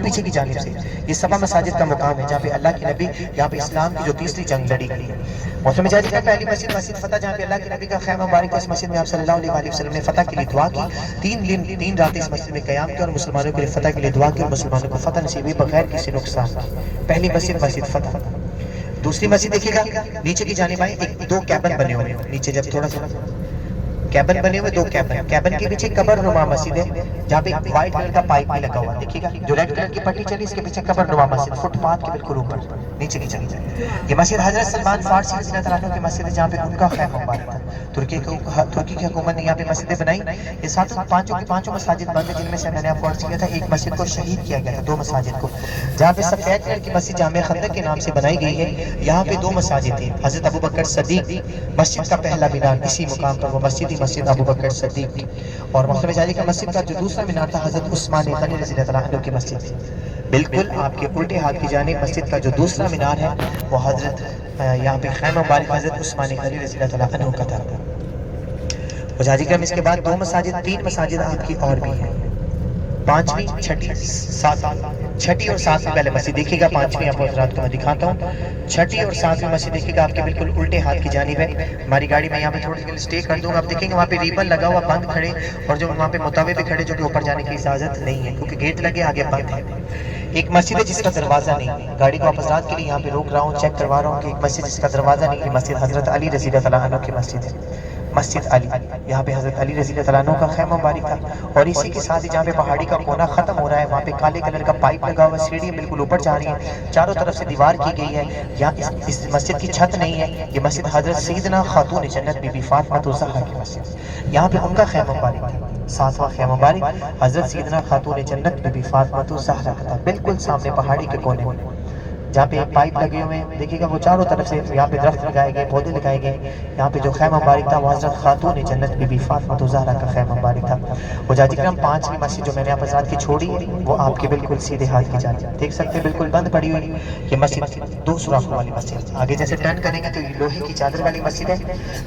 پیچھے کی جانب سے یہ سبا مساجد کا مقام ہے جہاں پہ اللہ کے نبی، یہاں پہ اسلام کی جو تیسری جنگ لڑی گئی ہے۔ محترم جاجی کا پہلی مسجد مسجد فتح، جہاں پہ اللہ کے نبی کا خیمہ مبارک ہے۔ اس مسجد میں آپ صلی اللہ علیہ وسلم نے فتح کے لیے دعا کی، 3 راتیں اس مسجد میں قیام کیا اور مسلمانوں کے لیے فتح کے لیے دعا کی اور مسلمانوں کو فتح نصیب ہوئی بغیر کسی نقصان کی۔ پہلی مسجد مسجد فتح۔ دوسری مسجد دیکھیے گا، نیچے کی جانب آئے، 2 کیبن بنے ہوئے ہیں نیچے، جب تھوڑا سا کیبن بنے ہوئے 2 کیبن کے پیچھے قبر نما مسجد ہے جہاں پہ وائٹ کلر کا پائپ بھی لگا ہوا ہے، دیکھیے گا جو ریڈ کلر کی پٹی چلی اس کے پیچھے قبر نما مسجد، فٹ پاتھ کے بالکل اوپر نیچے کی چلی جائے۔ یہ مسجد حضرت سلمان فارسی رضی اللہ عنہ کی مسجد ہے جہاں پہ ان کا خیمہ مبارک تھا۔ ترکی کی حکومت نے یہاں پہ مسجدیں بنائی۔ یہ ساتوں پانچوں کی پانچوں مساجد بند ہیں، جن میں سے میں نے آپ کو عرض کیا تھا ایک مسجد کو شہید کیا گیا تھا، 2 مساجد کو، جہاں پہ سفید کلر کی مسجد جامع خندق کے نام سے بنائی گئی ہے۔ یہاں پہ 2 مساجد تھیں، حضرت ابوبکر صدیق مسجد کا پہلا مینار، اسی مقام پر وہ مسجد ہی مسجد ابوبکر صدیق، اور محترم جاجی کا مسجد کا جو دوسرا مینار تھا حضرت عثمان غنی رضی اللہ عنہ کی مسجد تھی۔ بالکل آپ کے الٹے ہاتھ کی جانب مسجد کا جو دوسرا مینار ہے وہ حضرت یہاں پہ خیمہ مبارک حضرت عثمان غنی رضی اللہ عنہ کا تھا۔ جاجی کرم اس کے بعد 2 مساجد 3 مساجد آپ کی اور بھی ہیں، 5ویں 6ٹھی 7ویں، 6ٹھی اور 7ویں پہلے مسجد دیکھیے گا، 5ویں آپ حضرات کو میں دکھاتا ہوں۔ 6ٹھی اور 7ویں مسجد دیکھیے گا آپ کے بالکل الٹے ہاتھ کی جانب ہے۔ ہماری گاڑی میں یہاں پہ تھوڑی سی سٹے کر دوں گا، آپ دیکھیں گے وہاں پہ ریبن لگا ہوا بند کھڑے، اور جو وہاں پہ متوے بھی کھڑے جو کہ اوپر جانے کی اجازت نہیں ہے کیونکہ گیٹ لگے آگے بند ہے۔ ایک مسجد ہے جس کا دروازہ نہیں ہے، گاڑی کو آپ حضرات کے لیے یہاں پہ روک رہا ہوں، چیک کروا رہا ہوں کہ ایک مسجد جس کا دروازہ نہیں ہے، مسجد حضرت علی رضی اللہ عنہ کی مسجد ہے، مسجد علی، یہاں پہ حضرت علی رضی اللہ عنہ کا خیمہ مبارک تھا۔ اور اسی کے ساتھ ہی جہاں پہ پہاڑی کا کونا ختم ہو رہا ہے وہاں پہ کالے کلر کا پائپ لگا ہوا ہے، سیڑھی بالکل اوپر جا رہی ہے، چاروں طرف سے دیوار کی گئی ہے، یہاں اس مسجد کی چھت نہیں ہے، یہ مسجد حضرت سیدنا خاتون جنت بی بی فاطمہ الزہرا کی مسجد، یہاں پہ ان کا خیمہ مبارک تھا، 7واں خیمہ مبارک حضرت سیدنا خاتون جنت بی بی فاطمہ الزہرا کا تھا، بالکل سامنے پہاڑی کے کونے میں جہاں پہ پائپ لگے ہوئے ہیں، دیکھیے گا وہ چاروں طرف سے یہاں پہ درخت لگائے گئے، پودے لگائے گئے، یہاں پہ جو خیمہ مبارک تھا وہ حضرت خاتون جنت بی بی فاطمہ الزہرا کا خیمہ مبارک تھا۔ وہ جاجی کرام 5ویں مسجد جو میں نے آپ حضرات کی چھوڑی ہے وہ آپ کے بالکل سیدھے ہاتھ کی جانب دیکھ سکتے ہیں، بالکل بند پڑی ہوئی یہ مسجد 2 سوراخوں والی مسجد، آگے جیسے ٹرن کریں گے تو یہ لوہے کی چادر والی مسجد ہے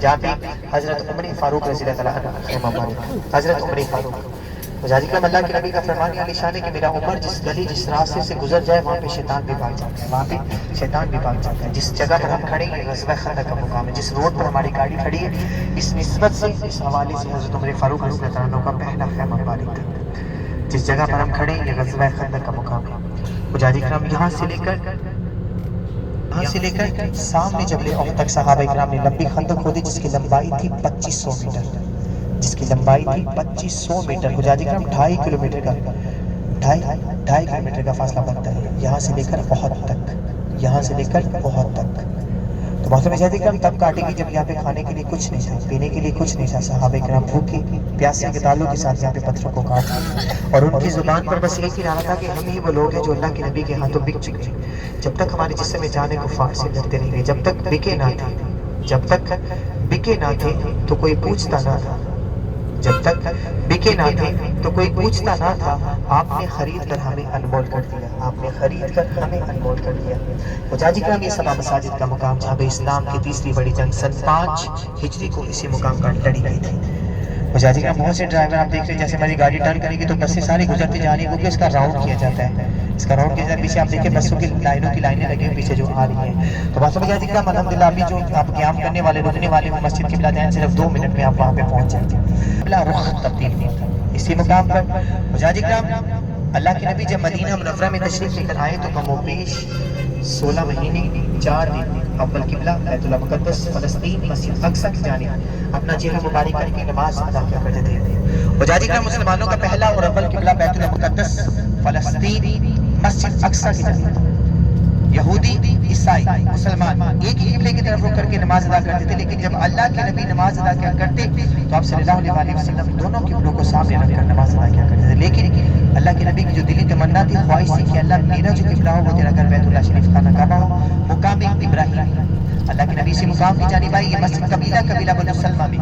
جہاں پہ حضرت عمر فاروق رضی اللہ عنہ کا خیمہ مبارک، حضرت عمر فاروق۔ جاجی کرام اللہ کے نبی کا فرمان علی شان ہے کہ میرا عمر جس گلی جس راستے سے گزر جائے وہاں پہ شیطان بھی بھاگ جاتا ہے، وہاں پہ شیطان بھی بھاگ جاتا ہے۔ جس جگہ پر ہم کھڑے ہیں غزوہ خندق کا مقام ہے، جس روڈ پر ہماری گاڑی کھڑی ہے، اس نسبت سے اس حوالے سے حضرت عمر فاروق رضی اللہ عنہ کا پہلا خیمہ مبارک تھا۔ جس جگہ پر ہم کھڑے ہیں یہ غزوہ خندق کا مقام ہے۔ جاجی کرام یہاں سے لے کر سامنے جبل احد تک صحابہ کرام نے لمبی خندق کھودی جس کی لمبائی تھی 2500 میٹر، جس کی لمبائی تھی 2500 میٹر، حجاجی کرام 2.5 کلومیٹر کا 2.5 کلومیٹر کا فاصلہ بنتا ہے یہاں سے لے کر احد تک، یہاں سے لے کر احد تک۔ تو محترم حجاجی کرام تب کاٹے گی جب یہاں پہ کھانے کے لیے کچھ نہیں تھا، پینے کے لیے کچھ نہیں تھا، صحابہ کرام بھوکے پیاسے کے تعلق کے ساتھ یہاں پہ پتھروں کو کاٹتے اور ان کی زبان پر بس یہی رہا تھا کہ ہم ہی وہ لوگ ہیں جو اللہ کے نبی کے ہاتھوں بک چکے ہیں، جب تک ہمارے جسم میں جانے کو فار سے لڑتے رہیں گے، جب تک بکے نہ تھے، جب تک بکے نہ تھے تو کوئی پوچھتا نہ تھا، جب تک بکے نہ تھے تو کوئی پوچھتا نہ تھا، آپ نے خرید کر ہمیں انمول کر دیا، آپ نے خرید کر ہمیں انمول کر دیا۔ حجاجی کرام یہ سبا مساجد کا مقام جہاں پہ اسلام کی تیسری بڑی جنگ سن 5 ہجری کو اسی مقام پر لڑی گئی تھی۔ حجاجی کرام بہت سے ڈرائیور آپ دیکھ رہے ہیں جیسے ہماری گاڑی ٹرن کرے گی تو بسیں ساری گزرتی جا رہی ہیں کیونکہ اس کا راؤنڈ کیا جاتا ہے، اس کا راؤنڈ کیا جاتا ہے، پیچھے آپ دیکھیں بسوں کی لائنوں کی لائنیں لگی ہوئی پیچھے جو آ رہی ہیں۔ تو بات سمجھ حجاجی کرام الحمدللہ ابھی جو آپ قیام کرنے والے رکنے والے مسجد قبلہ جائیں صرف 2 منٹ میں آپ وہاں پہ پہنچ جائیں گے، قبلہ رخ تبدیل نہیں ہوتا اسی مقام پر۔ حجاجی کرام اللہ کے نبی جب مدینہ منورہ میں تشریف لے کر آئے تو کم و بیش 16 مہینے 4 دن اول قبلہ بیت اللہ مقدس فلسطین مسجد اقصی کی جانب اپنا چہرہ مبارک کر کے نماز ادا کیا کرتے تھے۔ حجاجی کرام مسلمانوں کا پہلا اور اول قبلہ بیت اللہ مقدس فلسطین مسجد اقصی کی جانب، یہودی عیسائی مسلمان ایک ہی قبلے کی طرف رخ کر کے نماز ادا کرتے تھے، لیکن جب اللہ کے نبی نماز ادا کیا کرتے تو آپ صلی اللہ علیہ وسلم دونوں قبلوں کو سامنے رکھ کر نماز ادا کیا کرتے تھے، لیکن اللہ کے نبی کی جو دلی تمنا تھی، خواہش تھی کہ اللہ میرا جو قبلہ ہو وہ تیرا گھر بیت اللہ شریف خانہ کعبہ ہو، مقام ابراہیم اللہ کے نبی سے مقام کی جانب آئی. یہ مسجد قبیلہ بنو سلمہ میں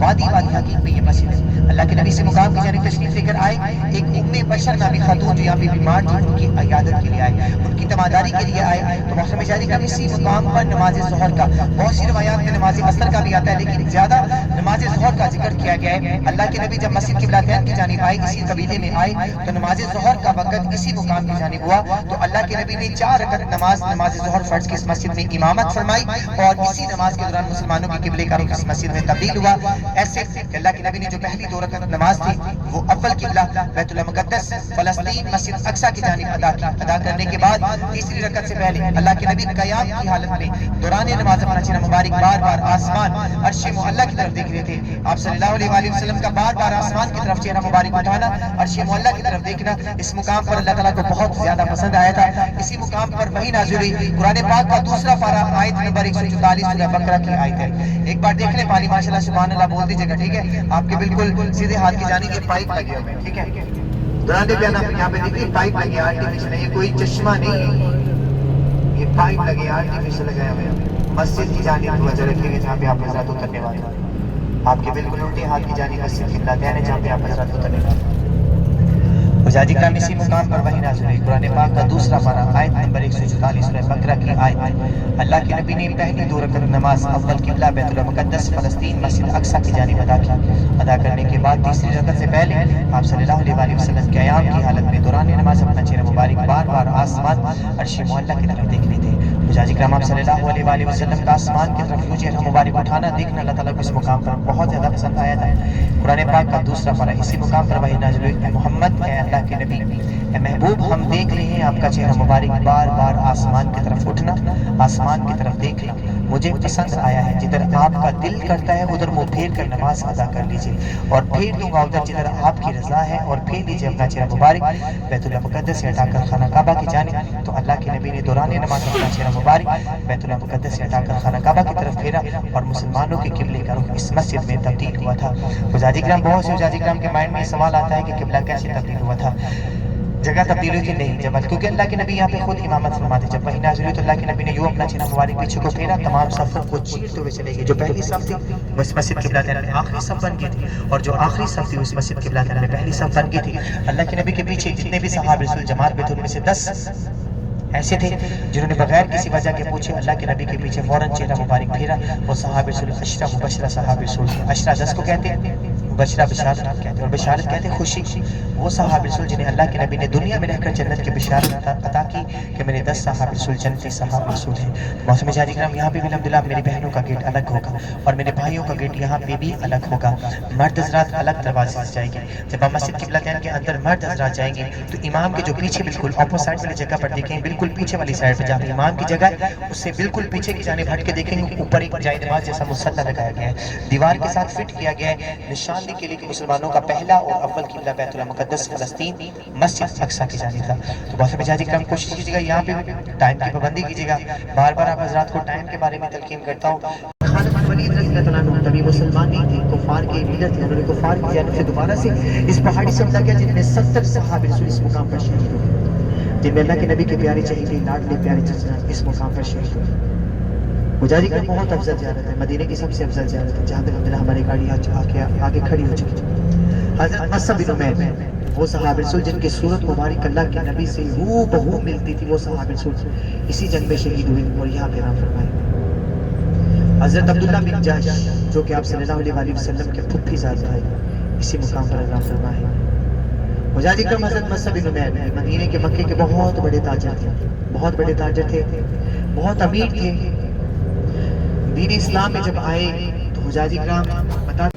وادی حقیق میں یہ مسجد ہے. اللہ کے نبی سے مقام کی جانب تشریف لے کر آئے. ایک بشر نامی خاتون جو یہاں پہ بیمار تھی ان کی عیادت کے لیے آئے, ان کی تماداری کے لیے آئے. تو محترم مشاہدین کرام اسی مقام پر نماز ظہر کا, بہت سی روایات میں نماز عصر کا بھی آتا ہے لیکن زیادہ نماز ظہر کا ذکر کیا گیا ہے. اللہ کے نبی جب مسجد قبلتین کی جانب آئے, اسی قبیلے میں آئے, تو نماز ظہر کا وقت اسی مقام کی جانب ہوا. تو اللہ کے نبی نے 4 رکعت نماز ظہر فرض کی اس مسجد میں امامت فرمائی اور اسی نماز کے دوران مسلمانوں کے قبلے کا رخ اس مسجد میں تبدیل ہوا. ایسے کہ اللہ کے نبی نے جو پہلی 2 رکعت نماز تھی وہ اول قبلہ بیت اللہ مقدس فلسطین مسجد اقصی کی جانب ادا کرنے کے بعد تیسری رکعت سے پہلے اللہ کے نبی قیام کی حالت میں دوران نماز اپنا چہرہ مبارک بار بار آسمان عرش معلیٰ کی طرف دیکھ رہے تھے. آپ صلی اللہ علیہ وآلہ وسلم کا بار بار آسمان کی طرف چہرہ مبارک اٹھانا, عرش معلیٰ کی طرف دیکھنا, اس مقام پر اللہ تعالیٰ کو بہت زیادہ پسند آیا تھا. اسی مقام پر وہی نازل ہوئی قرآن پاک کا دوسرا پارہ آیت نمبر 144 سورہ بقرہ کی آیت ہے. ایک بار دیکھ لیں پانی ماشاءاللہ سبحان اللہ بول دیجیے گا, ٹھیک ہے. آپ کے بالکل سیدھے ہاتھ کی جانب یہ پائپ لگے ہوئے ہیں, ٹھیک ہے. دوران بیان یہاں پہ دیکھیے پائپ لگے آرٹیفیشل ہے, یہ کوئی چشمہ نہیں ہے, یہ پائپ لگے آرٹیفیشل لگائے ہوئے ہیں. مسجد کی جانب توجہ رکھیے گا جہاں پہ آپ حضرات اترنے والے ہیں. آپ کے بالکل الٹے ہاتھ کی جانب مسجد قبلتین ہے جہاں پہ آپ حضرات اترنے والے ہیں. مجاہدین کرام اسی مقام پر وحی نازل ہوئی قرآن پاک کا دوسرا پارہ آیت نمبر 144 سورہ بقرہ کی آیت. اللہ کے نبی نے پہلی 2 رکعت نماز اول قبلہ بیت اللہ مقدس فلسطین مسجد اقصی کی جانب ادا کرنے کے بعد تیسری رکعت سے پہلے آپ صلی اللہ علیہ وآلہ وسلم قیام کی حالت میں دوران نماز اپنا چہرہ مبارک بار بار آسمان عرش معلیٰ کی طرف دیکھ رہے تھے. مجاہدین کرام آپ صلی اللہ علیہ وآلہ وسلم کا آسمان کی طرف یوں چہرہ مبارک اٹھانا دیکھنا اللہ تعالیٰ کو اس مقام پر بہت زیادہ پسند آیا تھا. قرآن پاک کا دوسرا پارہ اسی مقام پر وحی نازل ہوئی. اے محمد, اے اللہ کے نبی, اے محبوب, ہم دیکھ رہے ہیں آپ کا چہرہ مبارک بار بار آسمان کی طرف اٹھنا, آسمان کی طرف دیکھنا مجھے پسند آیا ہے. جدھر آپ کا دل کرتا ہے ادھر منہ پھیر کر نماز ادا کر لیجئے, اور پھیر دوں گا ادھر جدھر آپ کی رضا ہے, اور پھیر لیجئے اپنا چہرہ مبارک بیت اللہ مقدس سے ہٹا کر خانہ کعبہ کی جانب. تو اللہ کے نبی نے دوران نماز اپنا چہرہ مبارک بیت اللہ مقدس سے ہٹا کر خانہ کعبہ کی طرف پھیرا اور مسلمانوں کے قبلے کا رخ اس مسجد میں تبدیل ہوا تھا. مجاہدین کرام بہت سے مجاہدین کرام کے مائنڈ میں یہ سوال آتا ہے کہ قبلہ کیسے تبدیل ہوا تھا, جگہ تبدیل ہوئی تھی؟ نہیں, جب کیونکہ اللہ کے نبی یہاں پہ خود امامت فرماتے. جب وحی نازل ہوئی تو اللہ کے نبی نے یوں اپنا چہرہ مبارک پیچھے کو پھیرا, تمام صفوں کو چیرتے ہوئے چلے گئے. جو پہلی صف تھی وہ اس مسجد قبلتین میں آخری صف بن گئی تھی, اور جو آخری صف تھی اس مسجد قبلتین میں پہلی صف بن گئی تھی. اللہ کے نبی کے پیچھے جتنے بھی صحابہ رسول جماعت میں تھے ان میں سے 10 ایسے تھے جنہوں نے بغیر کسی وجہ کے پوچھے اللہ کے نبی کے پیچھے فوراً چہرہ مبارک پھیرا. وہ صحابہ رسول عشرہ مبشرہ صحابہ رسول تھے. عشرہ 10 کو کہتے ہیں, مبشرہ بشارت کہتے ہیں, اور بشارت کہتے ہیں خوشی. وہ صحابہ رسول جنہیں اللہ کے نبی نے دنیا میں رہ کر جنت کی بشارت عطا کی کہ میرے 10 صحابہ رسول جنتی صحابہ رسول ہیں. محترم مشاہدین کرام یہاں پہ بھی الحمدللہ میری بہنوں کا گیٹ الگ ہوگا اور میرے بھائیوں کا گیٹ یہاں پہ بھی الگ ہوگا. مرد حضرات الگ دروازے سے جائیں گے. جب ہم مسجد قبلتین کے اندر مرد حضرات جائیں گے تو امام کے جو پیچھے بالکل اپوزٹ والی جگہ پر دیکھیں, بالکل پیچھے والی سائڈ پہ جہاں پہ امام کی جگہ ہے اس سے بالکل پیچھے کی جانب ہٹ کے دیکھیں گے اوپر ایک جائے نماز جیسا مصلی لگایا گیا ہے, دیوار کے ساتھ فٹ کیا گیا ہے, نشاندہی کے لیے کہ مسلمانوں کا پہلا اور اول قبلہ بیت اللہ مقدس فلسطین مسجد اقصی کی جانب تھا. تو بہت سے مجاہدین کرام کوشش کیجیے گا یہاں پہ ٹائم کی پابندی کیجیے گا. بار بار آپ حضرات کو ٹائم کے بارے میں تلقین کرتا ہوں. خالد بن ولید رضی اللہ تعالیٰ عنہ تبھی مسلمان نہیں تھے, کفار کے لیڈر تھے. انہوں نے کفار کی جانب سے دوبارہ سے اس پہاڑی سے حملہ کیا جن میں 70 صحابہ رسول اس مقام پر شہید ہوئے, جن میں اللہ کے نبی کے پیارے چہیتے لاڈلے پیارے چچا اس مقام پر شہید ہوئے. مجاہدین کرام بہت افضل زیارت ہے, مدینے کی سب سے افضل زیارت ہے, جہاں تک الحمدللہ ہماری گاڑی آگے کھڑی ہو چکی ہے. حضرت مصعب بن عمیر وہ صحابہ رسول جن کی صورت مبارک اللہ کے نبی سے ہو بہو ملتی تھی, وہ صحابہ رسول اسی جنگ میں شہید ہوئے اور یہاں پہ نام فرمائے. حضرت عبداللہ بن جحش جو کہ آپ صلی اللہ علیہ وآلہ وسلم کے پھپھی زاد بھائی, اسی مقام پر نام فرمائے. مجاہدین کرام حضرت مصعب بن عمیر مدینے کے مکے کے بہت بڑے تاجر تھے, بہت بڑے تاجر تھے, بہت امیر تھے. دین اسلام میں جب آئے تو مجاہدین کرام بتا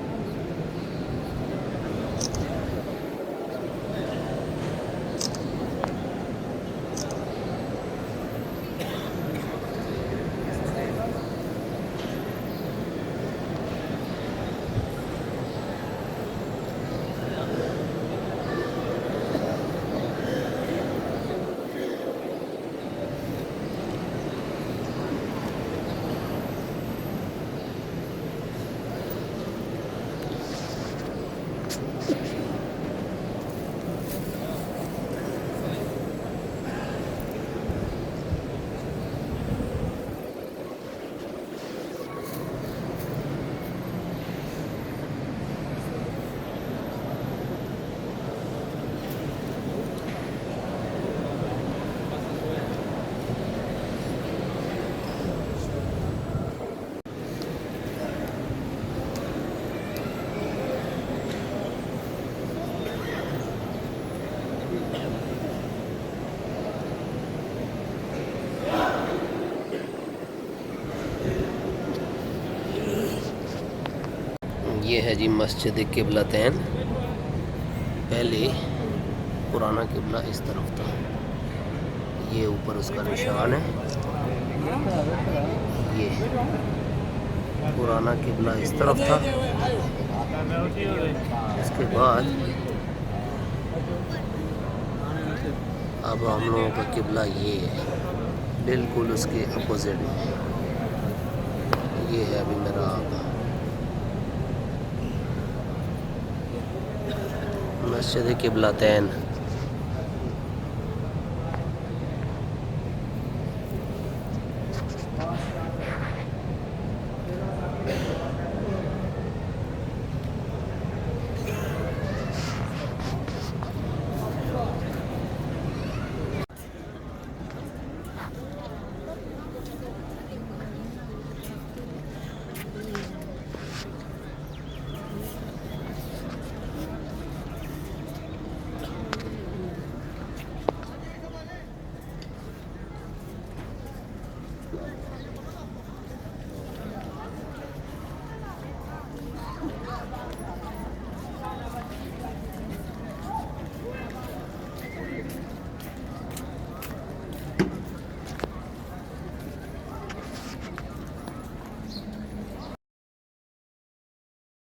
یہ ہے جی مسجد قبلتین. پہلے پرانا قبلہ اس طرف تھا، یہ اوپر اس کا نشان ہے. یہ پرانا قبلہ اس طرف تھا. اس کے بعد اب ہم لوگوں کا قبلہ یہ ہے، بالکل اس کے اپوزٹ میں. یہ ہے ابھی محراب، مسجد قبلتین.